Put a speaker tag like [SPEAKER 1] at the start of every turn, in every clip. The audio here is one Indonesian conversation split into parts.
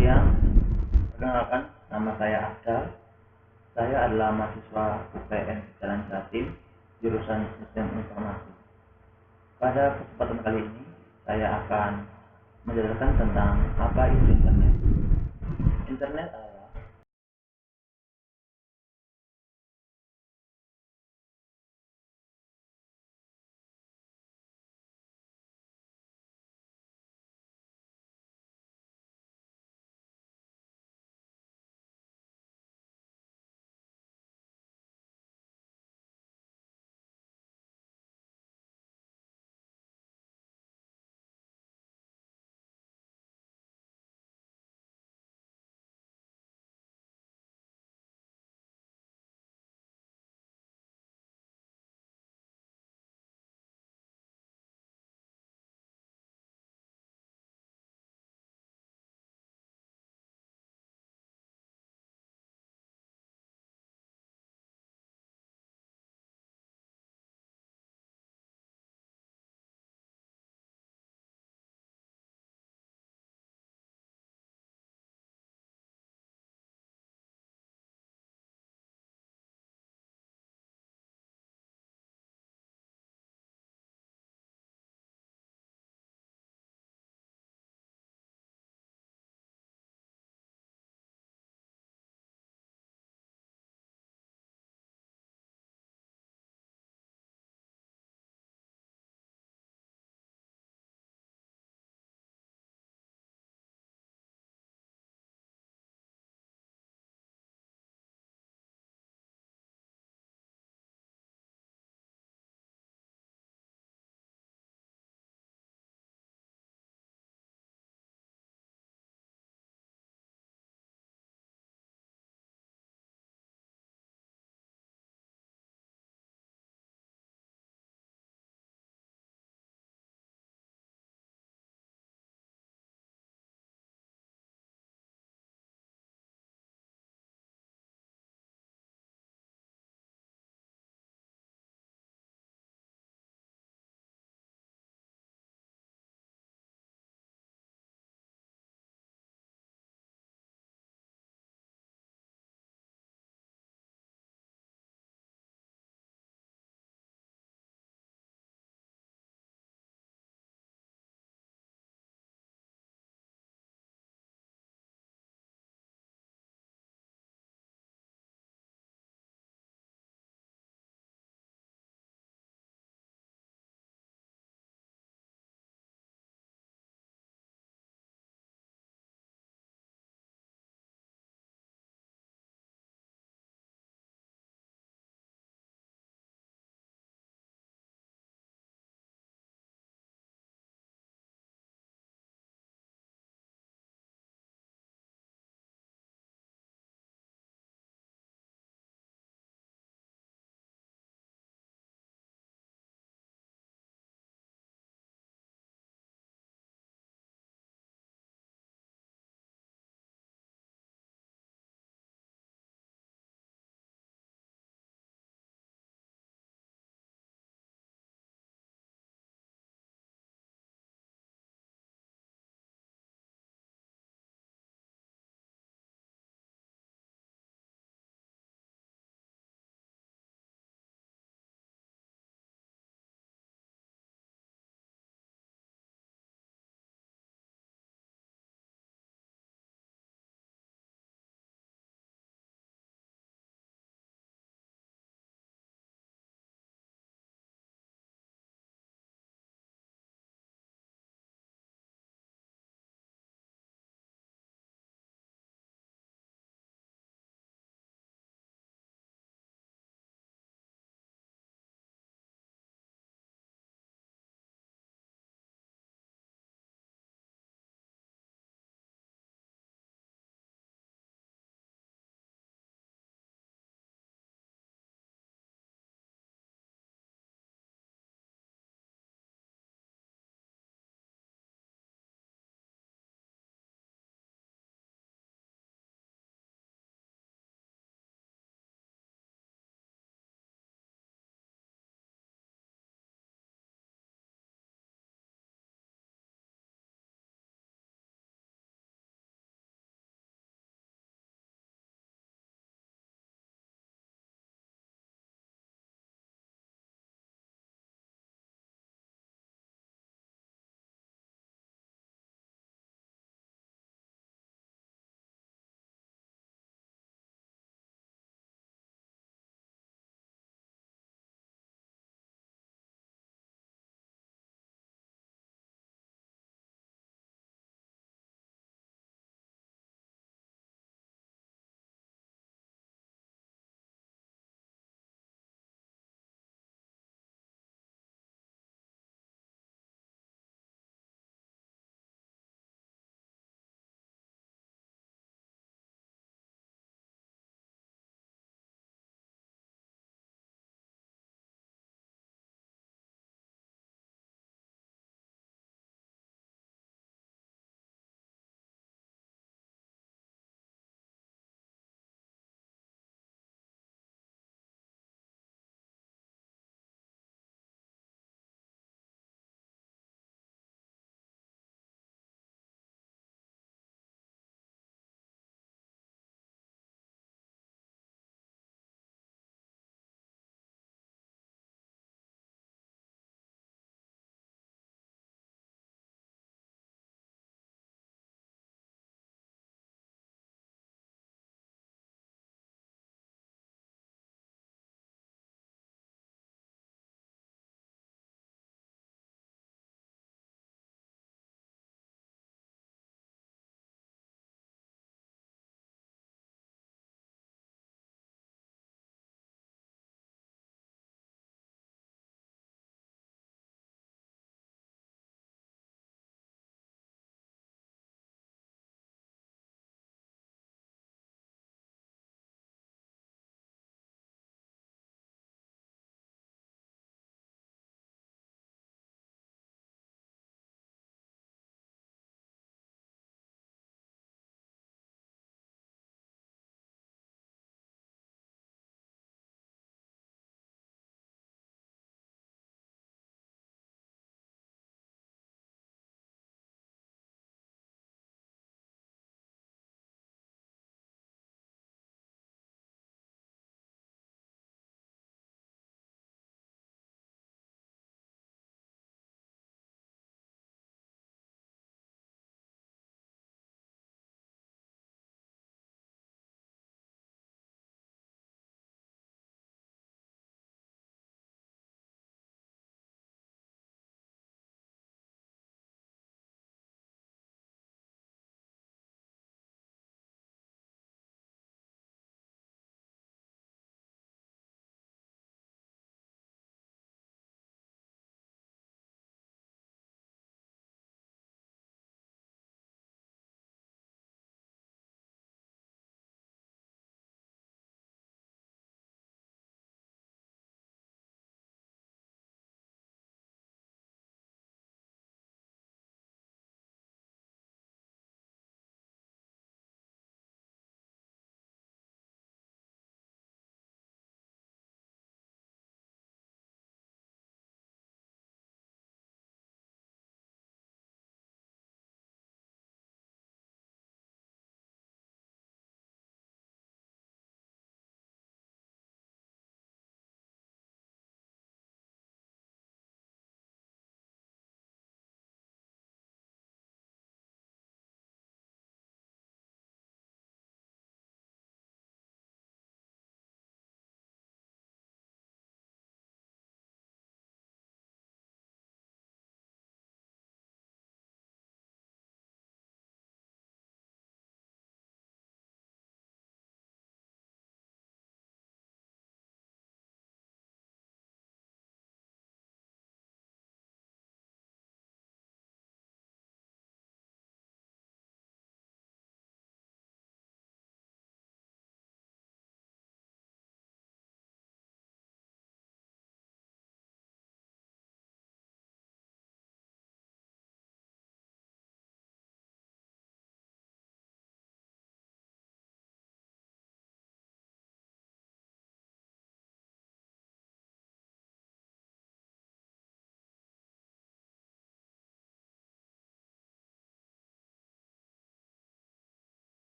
[SPEAKER 1] siang, perkenalkan nama saya Afdal. Saya adalah mahasiswa UPN Jalan Jatim, jurusan Sistem Informasi. Pada kesempatan kali ini, saya akan menjelaskan tentang apa itu internet. Internet adalah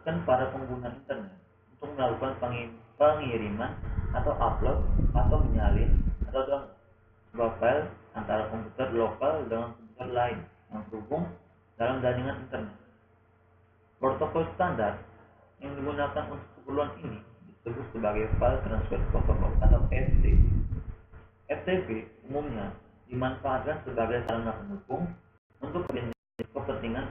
[SPEAKER 1] memungkinkan para pengguna internet untuk melakukan pengiriman atau upload atau menyalin atau download sebuah file antara komputer lokal dengan komputer lain yang terhubung dalam jaringan internet. Protokol standar yang digunakan untuk keperluan ini disebut sebagai File Transfer Protocol atau FTP. FTP umumnya dimanfaatkan sebagai sarana pendukung untuk kepentingan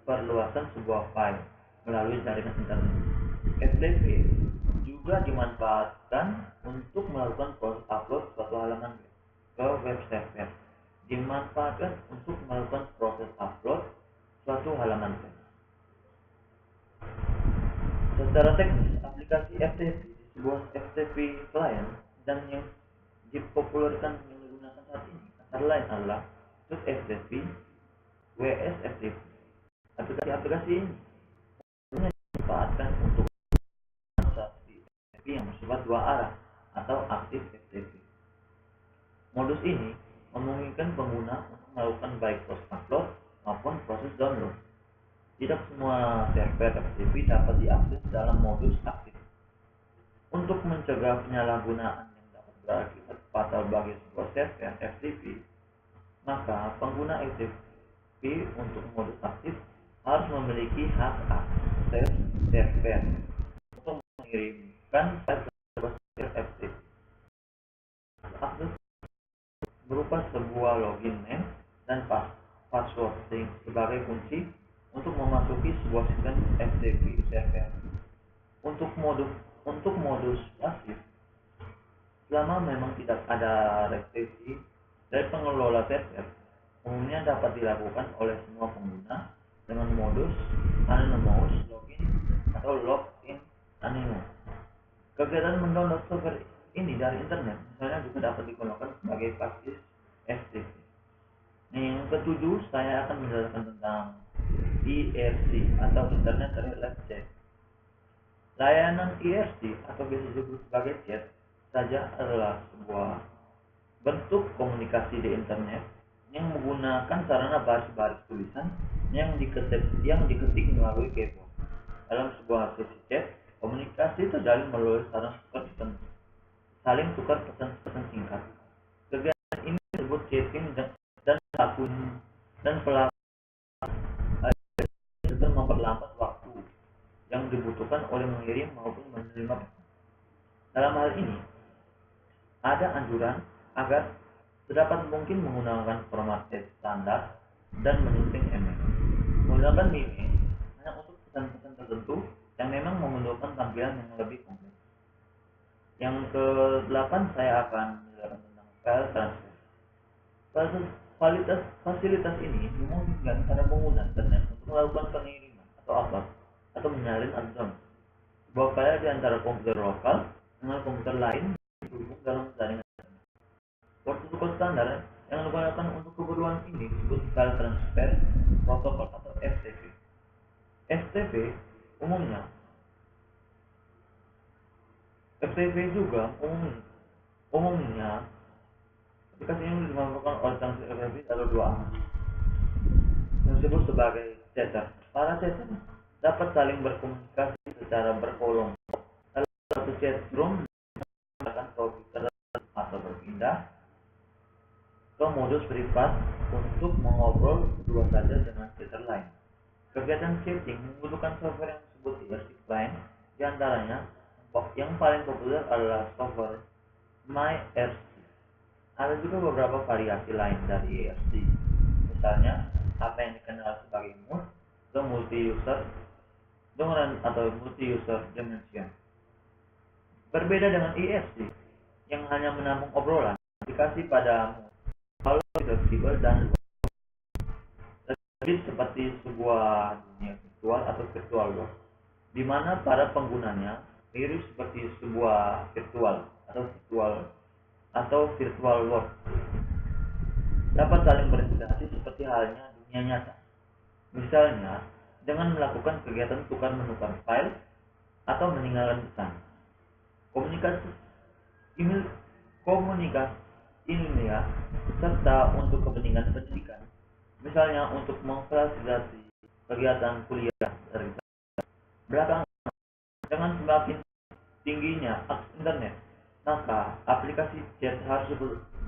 [SPEAKER 1] perluasan sebuah file melalui jaringan internet. FTP juga dimanfaatkan untuk melakukan proses upload suatu halaman ke web server. Dimanfaatkan untuk melakukan proses upload suatu halaman web. Secara teknis, aplikasi FTP di sebuah FTP client dan yang dipopulerkan yang digunakan saat ini antara lain adalah FTP, WSFTP. Aplikasi-aplikasi ini dimanfaatkan untuk transaksi FTP yang bersifat dua arah atau aktif FTP. Modus ini memungkinkan pengguna untuk melakukan baik proses upload maupun proses download. Tidak semua server FTP dapat diakses dalam modus aktif. Untuk mencegah penyalahgunaan yang dapat berakibat fatal bagi sebuah server FTP, maka pengguna FTP untuk modus aktif harus memiliki hak akses server untuk mengirimkan file ke server FTP. Akses berupa sebuah login name dan password sebagai kunci untuk memasuki sebuah sistem FTP server. Untuk modus pasif, selama memang tidak ada restriksi dari pengelola server, umumnya dapat dilakukan oleh semua pengguna dengan modus anonymous login atau login anonymous. Kegiatan mendownload software ini dari internet misalnya juga dapat digunakan sebagai pasif FTP. Yang ketujuh, saya akan menjelaskan tentang IRC atau Internet Relay Chat. Layanan IRC atau biasa disebut sebagai chat saja adalah sebuah bentuk komunikasi di internet yang menggunakan sarana baris-baris tulisan yang diketik melalui keyboard. Dalam sebuah sesi chat, komunikasi terjalin melalui sarana saling tukar pesan-pesan singkat. Kegiatan ini disebut chatting dan pelaku memperlambat waktu yang dibutuhkan oleh mengirim maupun menerima pesan. Dalam hal ini, ada anjuran agar sedapat mungkin menggunakan format text standar dan menyunting email. Menggunakan email hanya untuk pesan-pesan tertentu yang memang membutuhkan tampilan yang lebih kompleks. Yang ke-8 saya akan menjelaskan tentang file transfer. Fasilitas ini memungkinkan para pengguna internet untuk melakukan pengiriman atau upload atau menyalin atau download sebuah file di antara komputer lokal dengan komputer lain terhubung dalam jaringan internet. Protokol standar yang digunakan untuk keperluan ini disebut File Transfer Protocol atau FTP. FTP juga umumnya aplikasi ini dimanfaatkan oleh transaksi FTP atau dua arah yang disebut sebagai chatter. Para chatter dapat saling berkomunikasi secara berkelompok dalam satu chat room menggunakan komputer atau berpindah ke modus privat untuk mengobrol berdua saja dengan chatter lain. Kegiatan chatting membutuhkan software yang disebut IRC client. Di antaranya yang paling populer adalah software MyIRC. Ada juga beberapa variasi lain dari IRC, misalnya apa yang dikenal sebagai MUD atau multi-user dimension. Berbeda dengan IRC yang hanya menampung obrolan, aplikasi pada MUD fleksibel dan lebih seperti sebuah dunia virtual atau virtual world, di mana para penggunanya mirip seperti sebuah virtual world, dapat saling berinteraksi seperti halnya dunia nyata. Misalnya, dengan melakukan kegiatan tukar-menukar file atau meninggalkan pesan. Komunikasi ilmiah serta untuk kepentingan pendidikan, misalnya untuk memfasilitasi kegiatan kuliah dari belakang. Dengan semakin tingginya akses internet, maka aplikasi chat harus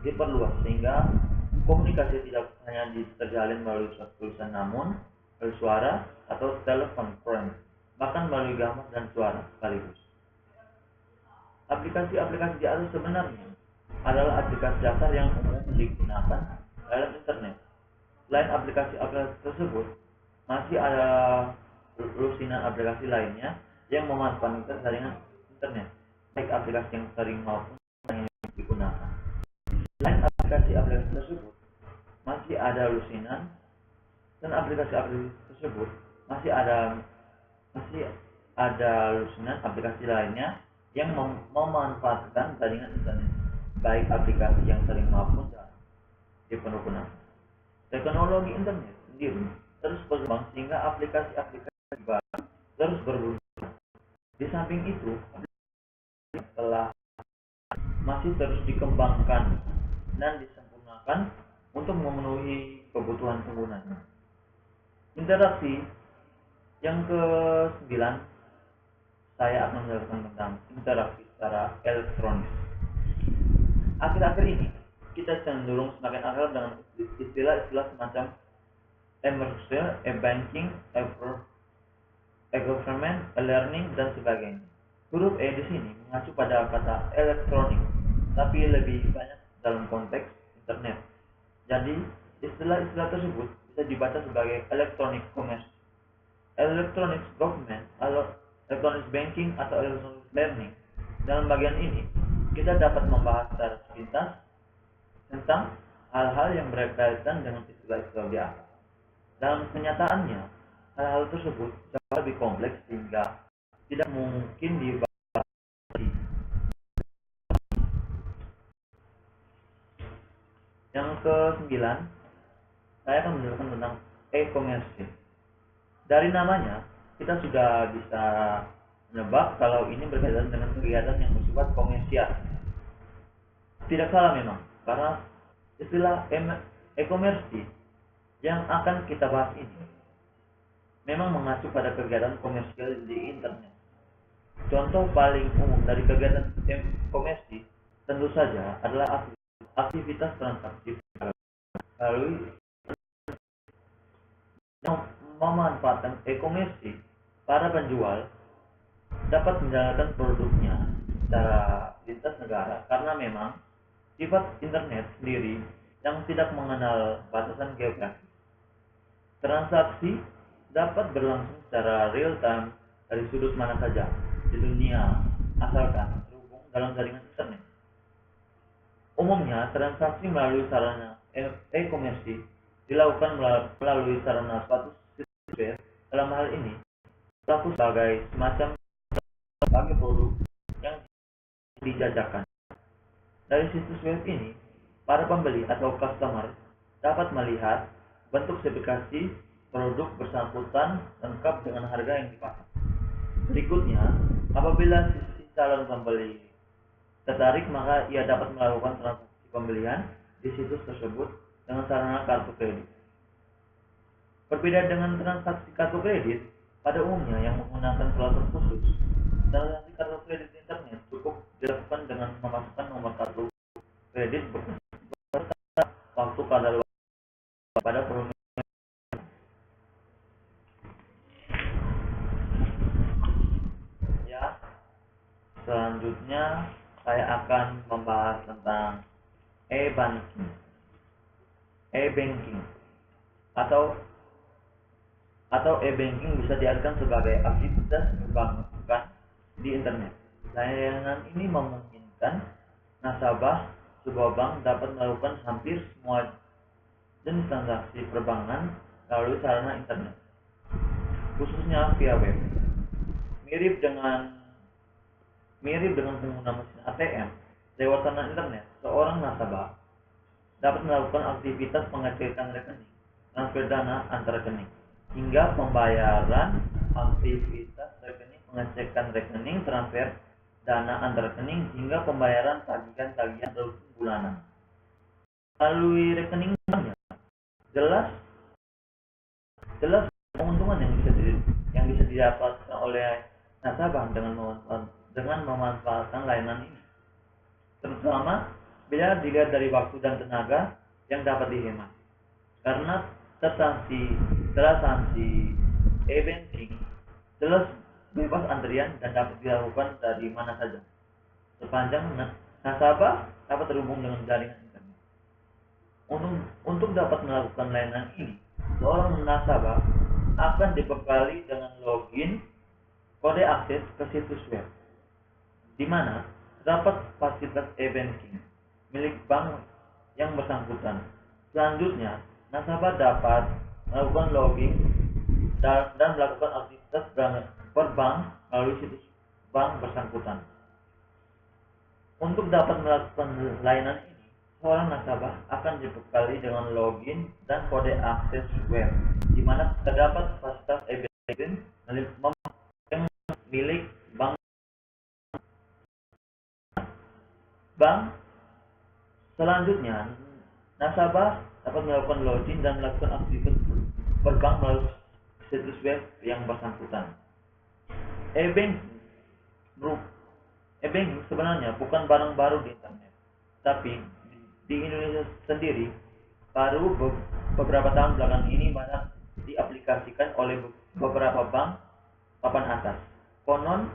[SPEAKER 1] diperluas sehingga komunikasi tidak hanya terjalin melalui surat tulisan namun melalui suara atau telepon konferensi, bahkan melalui gambar dan suara sekaligus. Aplikasi-aplikasi di atas sebenarnya adalah aplikasi dasar yang umum digunakan dalam internet. Selain aplikasi-aplikasi tersebut, masih ada lusinan aplikasi lainnya yang memanfaatkan jaringan internet, baik aplikasi yang sering maupun yang digunakan. Selain aplikasi-aplikasi tersebut, masih ada lusinan dan aplikasi-aplikasi tersebut masih ada lusinan aplikasi lainnya yang memanfaatkan jaringan internet, baik aplikasi yang sering maupun jarang digunakan. Teknologi internet sendiri terus berkembang sehingga aplikasi-aplikasi baru terus bermunculan. Di samping itu, telah masih terus dikembangkan dan disempurnakan untuk memenuhi kebutuhan penggunanya. Interaksi yang ke-9, saya akan menjelaskan tentang interaksi secara elektronik. Akhir-akhir ini, kita cenderung semakin akrab dengan istilah-istilah semacam e-commerce, e-banking, e-government, e-learning, dan sebagainya. Huruf E di sini mengacu pada kata elektronik, tapi lebih banyak dalam konteks internet. Jadi, istilah-istilah tersebut bisa dibaca sebagai electronic commerce, electronic government, atau electronic banking, atau electronic learning. Dalam bagian ini, kita dapat membahas secara sepintas tentang hal-hal yang berkaitan dengan istilah-istilah di atas. Dalam kenyataannya, hal-hal tersebut jauh lebih kompleks sehingga tidak mungkin dibahas. Yang ke-9, saya akan menjelaskan tentang e-commerce. Dari namanya, kita sudah bisa menebak kalau ini berkaitan dengan kegiatan yang bersifat komersial. Tidak salah memang, karena istilah e-commerce yang akan kita bahas ini memang mengacu pada kegiatan komersial di internet. Contoh paling umum dari kegiatan e-commerce tentu saja adalah aktivitas transaksi melalui yang memanfaatkan e-commerce. Para penjual dapat menjalankan produknya secara lintas negara karena memang sifat internet sendiri yang tidak mengenal batasan geografis. Transaksi dapat berlangsung secara real time dari sudut mana saja di dunia asalkan terhubung dalam jaringan internet. Umumnya, transaksi melalui sarana e-commerce dilakukan melalui sarana suatu situs web. Dalam hal ini, berlaku sebagai semacam sebagai produk yang dijajakan. Dari situs web ini, para pembeli atau customer dapat melihat bentuk spesifikasi produk bersangkutan lengkap dengan harga yang dipatok. Berikutnya, apabila si calon pembeli tertarik, maka ia dapat melakukan transaksi pembelian di situs tersebut dengan sarana kartu kredit. Berbeda dengan transaksi kartu kredit, pada umumnya yang menggunakan peralatan khusus, transaksi kartu kredit internet cukup dilakukan dengan memasukkan nomor kartu kredit beserta waktu kadaluarsa pada produk. Ya, selanjutnya saya akan membahas tentang e-banking. E-banking atau e-banking bisa diartikan sebagai aktivitas perbankan di internet. Layanan ini memungkinkan nasabah sebuah bank dapat melakukan hampir semua jenis transaksi perbankan melalui sarana internet, khususnya via web. Mirip dengan pengguna mesin ATM lewat sarana internet, seorang nasabah dapat melakukan aktivitas pengecekan rekening, transfer dana antar rekening, hingga pembayaran. Aktivitas rekening, pengecekan rekening, transfer dana antar rekening, hingga pembayaran tagihan-tagihan rutin bulanan melalui rekening banknya. Jelas keuntungan yang bisa didapatkan oleh nasabah dengan memanfaatkan layanan ini, terutama bila dilihat dari waktu dan tenaga yang dapat dihemat. Karena transaksi e-banking jelas bebas antrian dan dapat dilakukan dari mana saja, sepanjang nasabah dapat terhubung dengan jaringan internet. Untuk dapat melakukan layanan ini, seorang nasabah akan dibekali dengan login kode akses ke situs web, di mana terdapat fasilitas e-banking milik bank yang bersangkutan. Selanjutnya, nasabah dapat melakukan login dan melakukan aktivitas berbank melalui situs bank bersangkutan. Untuk dapat melakukan layanan ini, seorang nasabah akan dibekali dengan login dan kode akses web, di mana terdapat fasilitas e-banking milik bank. Selanjutnya, nasabah dapat melakukan login dan melakukan aktivitas berbank melalui situs web yang bersangkutan. E-banking e-banking sebenarnya bukan barang baru di internet, tapi di Indonesia sendiri baru beberapa tahun belakangan ini banyak diaplikasikan oleh beberapa bank papan atas. Konon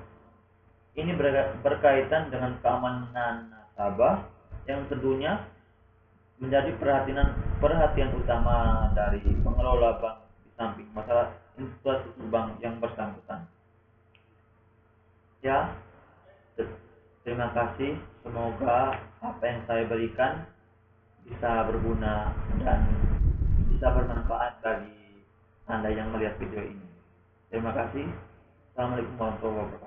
[SPEAKER 1] ini berkaitan dengan keamanan nasabah yang tentunya menjadi perhatian utama dari pengelola bank, di samping masalah infrastruktur bank yang bersangkutan. Ya, terima kasih. Semoga apa yang saya berikan bisa berguna dan bisa bermanfaat bagi Anda yang melihat video ini. Terima kasih. Assalamualaikum warahmatullahi wabarakatuh.